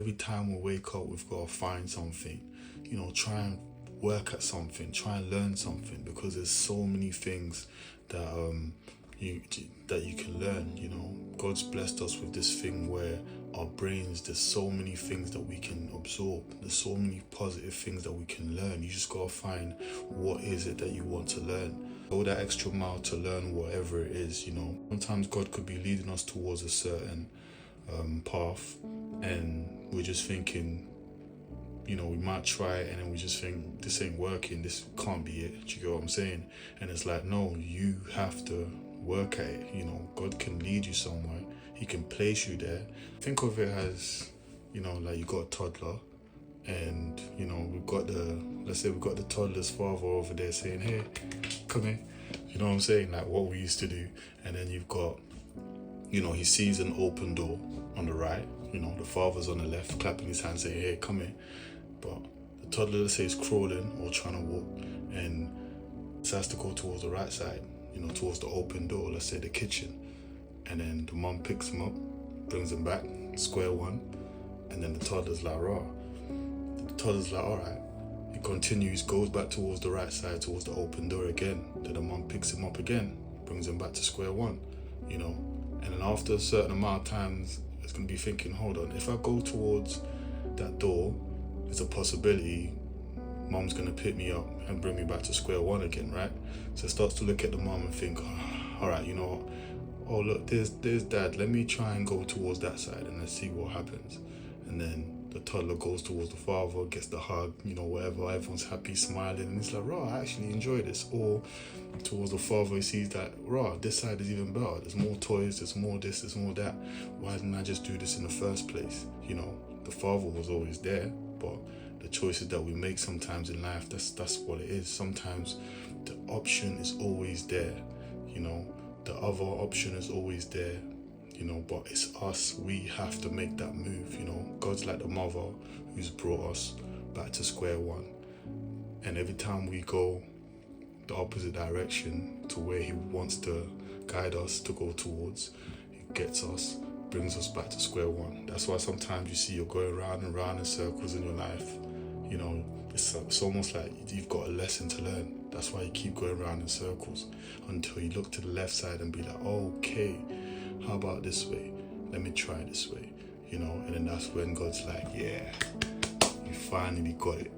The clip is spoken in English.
Every time we wake up, we've got to find something, try and work at something, try and learn something, because there's so many things that you can learn. God's blessed us with this thing where our brains, there's so many things that we can absorb, there's so many positive things that we can learn. You just gotta find what is it that you want to learn. Go that extra mile to learn whatever it is. Sometimes God could be leading us towards a certain path, and we're just thinking, we might try it, and then we just think this ain't working, this can't be it. Do you get what I'm saying? And it's like, no, you have to work at it. God can lead you somewhere, he can place you there. Think of it as, like you got a toddler, and let's say we've got the toddler's father over there saying, hey, come here. You know what I'm saying? Like what we used to do. And then you've got, he sees an open door on the right, the father's on the left clapping his hands saying, hey, come here. But the toddler, let's say, is crawling or trying to walk, and decides to go towards the right side, towards the open door, let's say the kitchen. And then the mom picks him up, brings him back, square one, and then the toddler's like, rah. The toddler's like, all right. He continues, goes back towards the right side, towards the open door again. Then the mom picks him up again, brings him back to square one, And then after a certain amount of times, it's going to be thinking, hold on, if I go towards that door, there's a possibility mom's going to pick me up and bring me back to square one again, right? So it starts to look at the mom and think, all right, you know what? Oh, look, there's dad. Let me try and go towards that side and let's see what happens. And then the toddler goes towards the father, gets the hug, whatever. Everyone's happy, smiling. And it's like, rah, I actually enjoy this. Or towards the father, he sees that, rah, this side is even better. There's more toys, there's more this, there's more that. Why didn't I just do this in the first place? The father was always there, but the choices that we make sometimes in life, that's what it is. Sometimes the option is always there, the other option is always there, but it's us. We have to make that move. God's like the mother who's brought us back to square one, and every time we go the opposite direction to where he wants to guide us to go towards, he gets us, brings us back to square one. That's why sometimes you see you're going round and round in circles in your life. It's almost like you've got a lesson to learn. That's why you keep going round in circles until you look to the left side and be like, okay, how about this way? Let me try this way, and then that's when God's like, yeah, you finally got it.